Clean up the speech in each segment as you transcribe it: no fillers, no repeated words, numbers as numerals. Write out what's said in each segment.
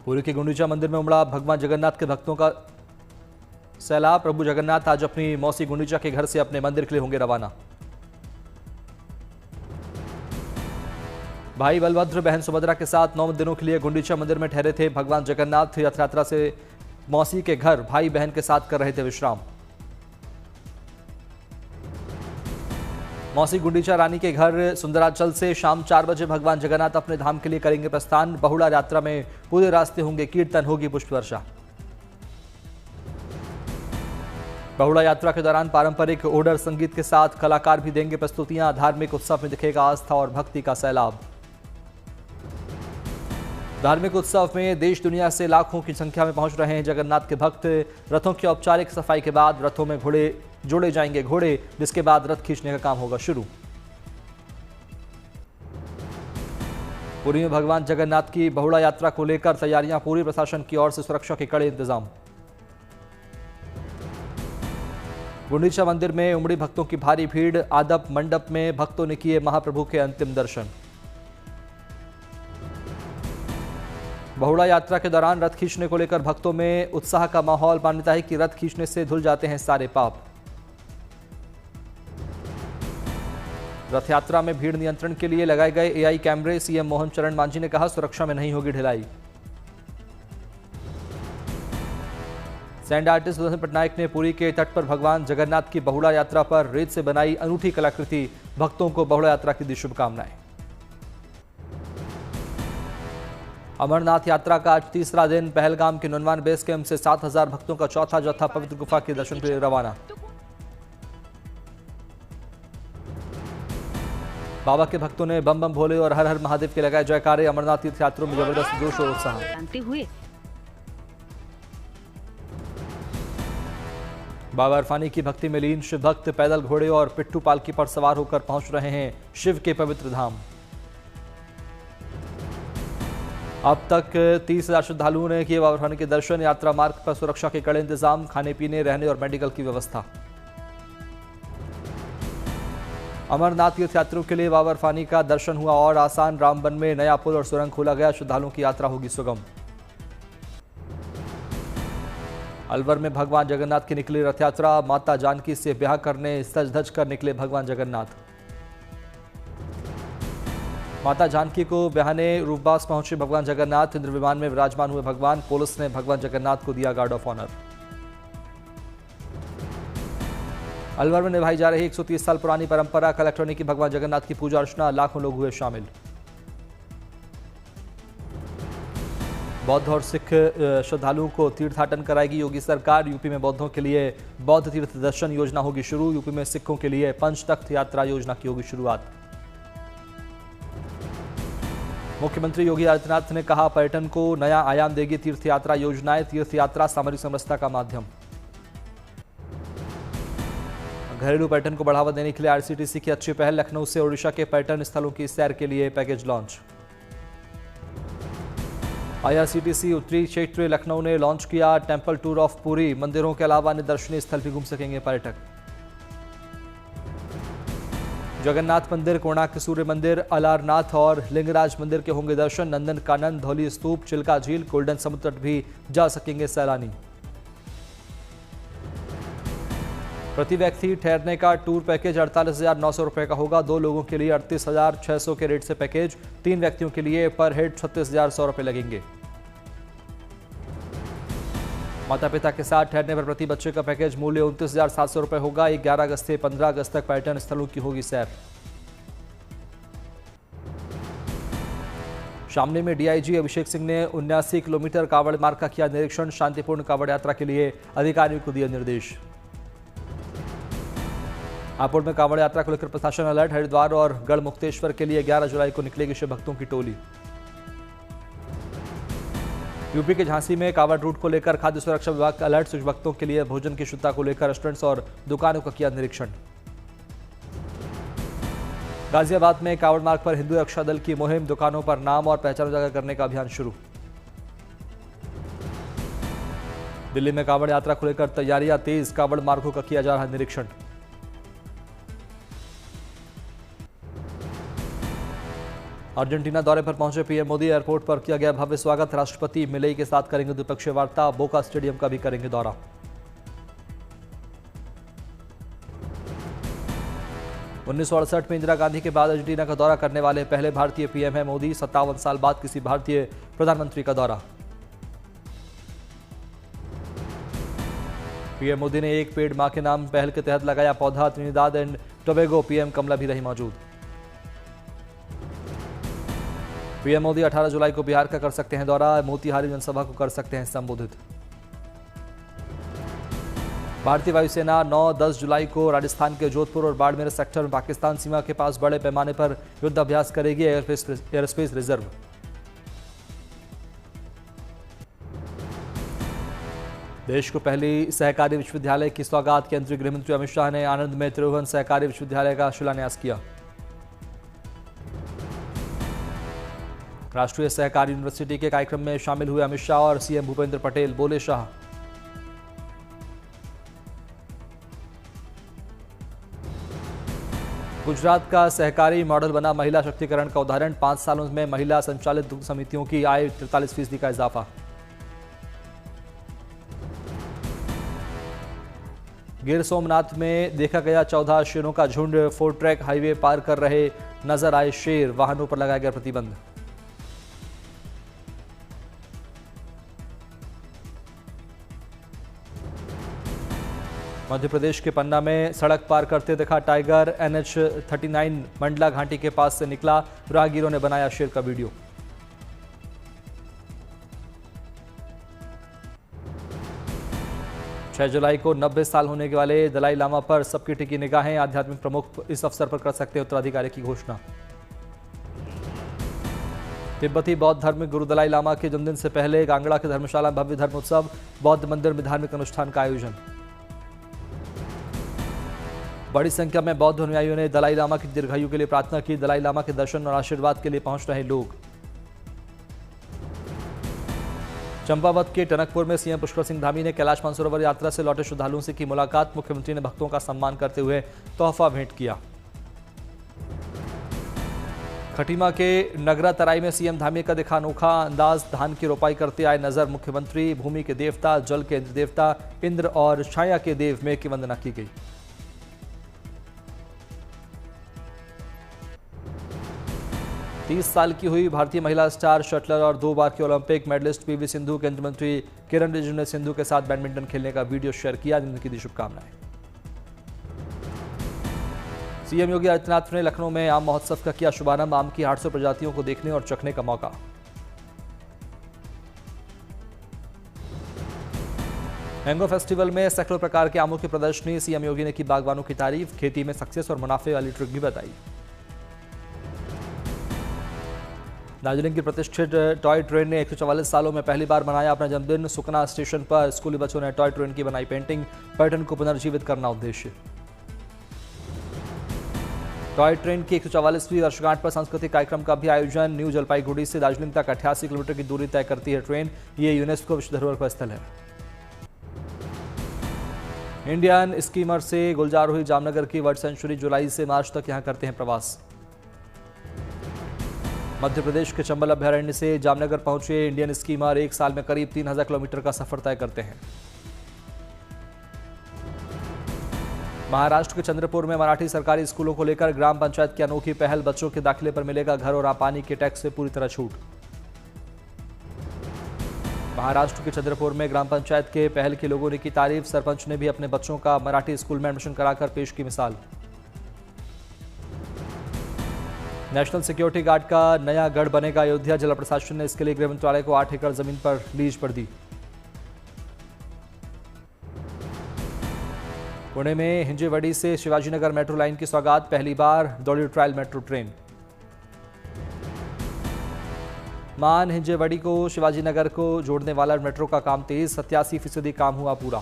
पुरी के गुंडीचा मंदिर में उमड़ा भगवान जगन्नाथ के भक्तों का सैलाब। प्रभु जगन्नाथ आज अपनी मौसी गुंडीचा के घर से अपने मंदिर के लिए होंगे रवाना। भाई बलभद्र बहन सुभद्रा के साथ 9 दिनों के लिए गुंडीचा मंदिर में ठहरे थे भगवान जगन्नाथ। रथ यात्रा से मौसी के घर भाई बहन के साथ कर रहे थे विश्राम। मौसी गुंडीचा रानी के घर सुंदराचल से शाम 4 बजे भगवान जगन्नाथ अपने धाम के लिए करेंगे प्रस्थान। बहुड़ा यात्रा में पूरे रास्ते होंगे कीर्तन, होगी पुष्प वर्षा। बहुड़ा यात्रा के दौरान पारंपरिक ओडर संगीत के साथ कलाकार भी देंगे प्रस्तुतियां। धार्मिक उत्सव में दिखेगा आस्था और भक्ति का सैलाब। धार्मिक उत्सव में देश दुनिया से लाखों की संख्या में पहुंच रहे हैं जगन्नाथ के भक्त। रथों की औपचारिक सफाई के बाद रथों में घोड़े जोड़े जाएंगे जिसके बाद रथ खींचने का काम होगा शुरू। पुरी में भगवान जगन्नाथ की बहुड़ा यात्रा को लेकर तैयारियां पूरी। प्रशासन की ओर से सुरक्षा के कड़े इंतजाम। गुंडीचा मंदिर में उमड़ी भक्तों की भारी भीड़। आदप मंडप में भक्तों ने किए महाप्रभु के अंतिम दर्शन। बहुड़ा यात्रा के दौरान रथ खींचने को लेकर भक्तों में उत्साह का माहौल। मान्यता है कि रथ खींचने से धुल जाते हैं सारे पाप। रथ यात्रा में भीड़ नियंत्रण के लिए लगाए गए एआई कैमरे। सीएम मोहन चरण मांझी ने कहा, सुरक्षा में नहीं होगी ढिलाई। सैंड आर्टिस्ट सुदर्शन पटनायक ने पुरी के तट पर भगवान जगन्नाथ की बहुड़ा यात्रा पर रेत से बनाई अनूठी कलाकृति। भक्तों को बहुड़ा यात्रा की दी शुभकामनाएं। अमरनाथ यात्रा का आज तीसरा दिन। पहलगाम के नुनवान बेस कैंप से 7000 भक्तों का चौथा जत्था पवित्र गुफा के दर्शन के लिए रवाना। बाबा के भक्तों ने बम बम भोले और हर हर महादेव के लगाए जयकारे। अमरनाथ तीर्थ यात्रियों में जबरदस्त जोश और उत्साह। बाबा इरफानी की भक्ति में लीन शिव भक्त पैदल घोड़े और पिट्ठू पालकी पर सवार होकर पहुंच रहे हैं शिव के पवित्र धाम। अब तक 30,000 श्रद्धालुओं ने किए बाबा इरफानी के दर्शन। यात्रा मार्ग पर सुरक्षा के कड़े इंतजाम। खाने पीने, रहने और मेडिकल की व्यवस्था। अमरनाथ तीर्थ यात्रियों के लिए बाबा इरफानी का दर्शन हुआ और आसान। रामबन में नया पुल और सुरंग खोला गया। श्रद्धालुओं की यात्रा होगी सुगम। अलवर में भगवान जगन्नाथ की निकली रथ यात्रा। माता जानकी से ब्याह करने सज धज कर निकले भगवान जगन्नाथ। माता जानकी को ब्याहने रूपबास पहुंचे भगवान जगन्नाथ। इंद्र विमान में विराजमान हुए भगवान। पुलिस ने भगवान जगन्नाथ को दिया गार्ड ऑफ ऑनर। अलवर में निभाई जा रही 130 साल पुरानी परंपरा। कलेक्टर ने की भगवान जगन्नाथ की पूजा अर्चना। लाखों लोग हुए शामिल। बौद्ध और सिख श्रद्धालुओं को तीर्थाटन कराएगी योगी सरकार। यूपी में बौद्धों के लिए बौद्ध तीर्थ दर्शन योजना होगी शुरू। यूपी में सिखों के लिए पंचतख्त यात्रा योजना की होगी शुरुआत। मुख्यमंत्री योगी आदित्यनाथ ने कहा, पर्यटन को नया आयाम देगी तीर्थ यात्रा योजनाएं। तीर्थ यात्रा सामाजिक समरसता का माध्यम। घरेलू पर्यटन को बढ़ावा देने के लिए आईआरसीटीसी की अच्छी पहल। लखनऊ से ओडिशा के पर्यटन स्थलों की सैर के लिए पैकेज लॉन्च। आईआरसीटीसी उत्तरी क्षेत्र लखनऊ ने लॉन्च किया टेंपल टूर ऑफ पुरी। मंदिरों के अलावा अन्य दर्शनीय स्थल भी घूम सकेंगे पर्यटक। जगन्नाथ मंदिर, कोणार्क सूर्य मंदिर, अलारनाथ और लिंगराज मंदिर के होंगे दर्शन। नंदन कानन, धौली स्तूप, चिल्का झील, गोल्डन समुद्र तट भी जा सकेंगे सैलानी। प्रति व्यक्ति ठहरने का टूर पैकेज 48,900 रुपए का होगा। 2 लोगों के लिए 38,600 के रेट से पैकेज। 3 व्यक्तियों के लिए पर हेड 36,100 रुपए लगेंगे। माता पिता के साथ ठहरने पर प्रति बच्चे का पैकेज मूल्य 29,700 रुपए होगा। 11 अगस्त से 15 अगस्त तक पर्यटन स्थलों की होगी सैर। शामली में डीआईजी अभिषेक सिंह ने 79 किलोमीटर कांवड़ मार्ग का किया निरीक्षण। शांतिपूर्ण कांवड़ यात्रा के लिए अधिकारियों को दिए निर्देश। हापुड़ में कांवड़ यात्रा को लेकर प्रशासन अलर्ट। हरिद्वार और गढ़मुक्तेश्वर के लिए 11 जुलाई को निकलेगी शिव भक्तों की टोली। यूपी के झांसी में कांवड़ रूट को लेकर खाद्य सुरक्षा विभाग का अलर्ट। शिव भक्तों के लिए भोजन की शुद्धता को लेकर रेस्टोरेंट्स और दुकानों का किया निरीक्षण। गाजियाबाद में कांवड़ मार्ग पर हिंदू रक्षा दल की मुहिम। दुकानों पर नाम और पहचान उजागर करने का अभियान शुरू। दिल्ली में कांवड़ यात्रा को लेकर तैयारियां तेज। कांवड़ मार्गों का किया जा रहा निरीक्षण। अर्जेंटीना दौरे पर पहुंचे पीएम मोदी। एयरपोर्ट पर किया गया भव्य स्वागत। राष्ट्रपति मिलेई के साथ करेंगे द्विपक्षीय वार्ता। बोका स्टेडियम का भी करेंगे दौरा। उन्नीस में इंदिरा गांधी के बाद अर्जेंटीना का दौरा करने वाले पहले भारतीय पीएम है मोदी। 57 साल बाद किसी भारतीय प्रधानमंत्री का दौरा। पीएम मोदी ने एक पेड़ मां के नाम पहल के तहत लगाया पौधा। त्रिनिदाद एंड टोबैगो पीएम कमला भी रही मौजूद। पीएम मोदी 18 जुलाई को बिहार का कर सकते हैं दौरा। मोतिहारी जनसभा को कर सकते हैं संबोधित। भारतीय वायुसेना 9-10 जुलाई को राजस्थान के जोधपुर और बाड़मेर सेक्टर में पाकिस्तान सीमा के पास बड़े पैमाने पर युद्धाभ्यास करेगी। Aerospace reserve. देश को पहली सहकारी विश्वविद्यालय की सौगात केंद्रीय गृह मंत्री अमित शाह ने आनंद में त्रिभुवन सहकारी विश्वविद्यालय का शिलान्यास किया। राष्ट्रीय सहकारी यूनिवर्सिटी के कार्यक्रम में शामिल हुए अमित शाह और सीएम भूपेंद्र पटेल। बोले शाह, गुजरात का सहकारी मॉडल बना महिला शक्तिकरण का उदाहरण। 5 सालों में महिला संचालित दुग्ध समितियों की आय 43% का इजाफा। गिर सोमनाथ में देखा गया 14 शेरों का झुंड। 4 ट्रैक हाईवे पार कर रहे नजर आए शेर। वाहनों पर लगाया गया प्रतिबंध। मध्य प्रदेश के पन्ना में सड़क पार करते दिखा टाइगर। NH39 मंडला घाटी के पास से निकला। राहगीरों ने बनाया शेर का वीडियो। छह जुलाई को 90 साल होने के वाले दलाई लामा पर सबकी टिकी निगाहें। आध्यात्मिक प्रमुख इस अवसर पर कर सकते हैं उत्तराधिकारी की घोषणा। तिब्बती बौद्ध धर्म गुरु दलाई लामा के जन्मदिन से पहले कांगड़ा के धर्मशाला में भव्य धर्मोत्सव। बौद्ध मंदिर में धार्मिक अनुष्ठान का आयोजन। बड़ी संख्या में बौद्ध अनुयायियों ने दलाई लामा की दीर्घायु के लिए प्रार्थना की। दलाई लामा के दर्शन और आशीर्वाद के लिए पहुंच रहे लोग। चंपावत के टनकपुर में सीएम पुष्कर सिंह धामी ने कैलाश मानसरोवर यात्रा से लौटे श्रद्धालुओं से की मुलाकात। मुख्यमंत्री ने भक्तों का सम्मान करते हुए तोहफा भेंट किया। खटीमा के नगरा तराई में सीएम धामी का दिखा अनोखा अंदाज। धान की रोपाई करते आए नजर मुख्यमंत्री। भूमि के देवता, जल के इंद्र देवता इंद्र और छाया के देव में की वंदना की गई। तीस साल की हुई भारतीय महिला स्टार शटलर और 2 बार की ओलंपिक मेडलिस्ट पीवी सिंधु। केंद्रीय मंत्री किरण रिजिजू ने सिंधु के साथ बैडमिंटन खेलने का वीडियो शेयर किया। जिनकी दी शुभकामनाएं। सीएम योगी आदित्यनाथ ने लखनऊ में आम महोत्सव का किया शुभारंभ। आम की 800 प्रजातियों को देखने और चखने का मौका। मैंगो फेस्टिवल में सैकड़ों प्रकार के आमों की प्रदर्शनी। सीएम योगी ने की बागवानों की तारीफ। खेती में सक्सेस और मुनाफे वाली ट्रिक भी बताई। दार्जिलिंग की प्रतिष्ठित टॉय ट्रेन ने 144 सालों में पहली बार मनाया अपना जन्मदिन। सुकना स्टेशन पर स्कूली बच्चों ने टॉय ट्रेन की बनाई पेंटिंग। पर्यटन को पुनर्जीवित करना उद्देश्य। टॉय ट्रेन की 144वीं वर्षगांठ पर सांस्कृतिक कार्यक्रम का भी आयोजन। न्यू जलपाईगुड़ी से दार्जिलिंग तक 88 किलोमीटर की दूरी तय करती है ट्रेन। ये यूनेस्को विश्व धरोहर स्थल है। इंडियन स्कीमर से गुलजार हुई जामनगर की बर्ड सेंचुरी। जुलाई से मार्च तक यहां करते हैं प्रवास। मध्य प्रदेश के चंबल अभयारण्य से जामनगर पहुंचे इंडियन स्कीमर। 1 साल में करीब 3000 किलोमीटर का सफर तय करते हैं। महाराष्ट्र के चंद्रपुर में मराठी सरकारी स्कूलों को लेकर ग्राम पंचायत की अनोखी पहल। बच्चों के दाखिले पर मिलेगा घर और पानी के टैक्स से पूरी तरह छूट। महाराष्ट्र के चंद्रपुर में ग्राम पंचायत के पहल के लोगों ने की तारीफ। सरपंच ने भी अपने बच्चों का मराठी स्कूल में एडमिशन कराकर पेश की मिसाल। नेशनल सिक्योरिटी गार्ड का नया गढ़ बनेगा अयोध्या। जिला प्रशासन ने इसके लिए गृह मंत्रालय को 8 एकड़ जमीन पर लीज पर दी। पुणे में हिंजेवड़ी से शिवाजीनगर मेट्रो लाइन की सौगात। पहली बार दौड़ी ट्रायल मेट्रो ट्रेन। मान हिंजेवड़ी को शिवाजीनगर को जोड़ने वाला मेट्रो का काम तेज। 87% काम हुआ पूरा।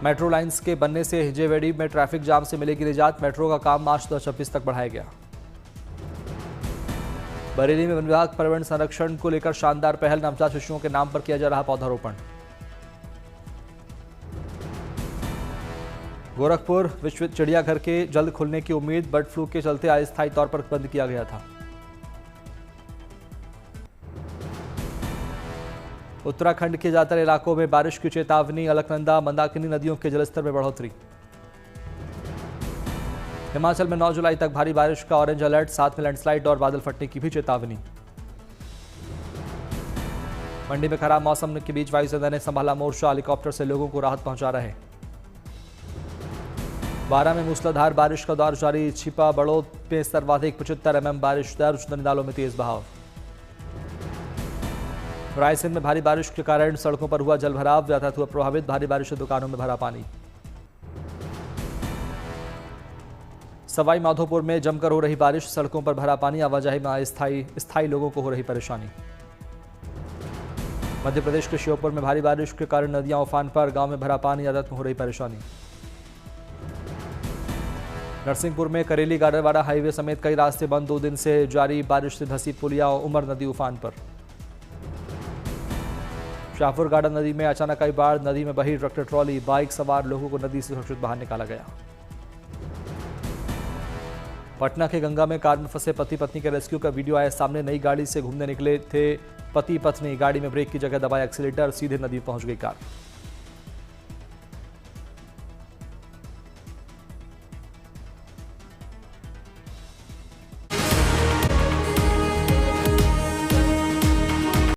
मेट्रो लाइंस के बनने से हिंजेवेड़ी में ट्रैफिक जाम से मिलेगी निजात। मेट्रो का काम मार्च 2026 तक बढ़ाया गया। बरेली में वन विभाग पर्यावरण संरक्षण को लेकर शानदार पहल। नवजात शिशुओं के नाम पर किया जा रहा पौधारोपण। गोरखपुर विश्व चिड़ियाघर के जल्द खुलने की उम्मीद, बर्ड फ्लू के चलते अस्थायी तौर पर बंद किया गया था। उत्तराखंड के ज्यादातर इलाकों में बारिश की चेतावनी, अलकनंदा मंदाकिनी नदियों के जलस्तर में बढ़ोतरी। हिमाचल में 9 जुलाई तक भारी बारिश का ऑरेंज अलर्ट, साथ में लैंडस्लाइड और बादल फटने की भी चेतावनी। मंडी में खराब मौसम के बीच वायुसेना ने संभाला मोर्चा, हेलीकॉप्टर से लोगों को राहत पहुंचा रहे। बारां में मूसलाधार बारिश का दौर जारी, छिपा बड़ौद में सर्वाधिक 75 mm बारिश दर्ज, नदी नालों में तेज बहाव। रायसेन में भारी बारिश के कारण सड़कों पर हुआ जलभराव, यातायात हुआ प्रभावित, भारी बारिश से दुकानों में भरा पानी। सवाई माधोपुर में जमकर हो रही बारिश, सड़कों पर भरा पानी, आवाजाही में स्थायी लोगों को हो रही परेशानी। मध्य प्रदेश के श्योपुर में भारी बारिश के कारण नदियां उफान पर, गांव में भरा पानी, यातायात में हो रही परेशानी। नरसिंहपुर में करेली गाडरवाड़ा हाईवे समेत कई रास्ते बंद, 2 दिन से जारी बारिश से धसी पुलिया, उमर नदी उफान पर। शाहपुर गार्डन नदी में अचानक आई बाढ़, नदी में बही ट्रैक्टर ट्रॉली, बाइक सवार लोगों को नदी से सुरक्षित बाहर निकाला गया। पटना के गंगा में कार में फंसे पति पत्नी के रेस्क्यू का वीडियो आया सामने, नई गाड़ी से घूमने निकले थे पति पत्नी, गाड़ी में ब्रेक की जगह दबाया एक्सीलेटर, सीधे नदी पहुंच गई कार।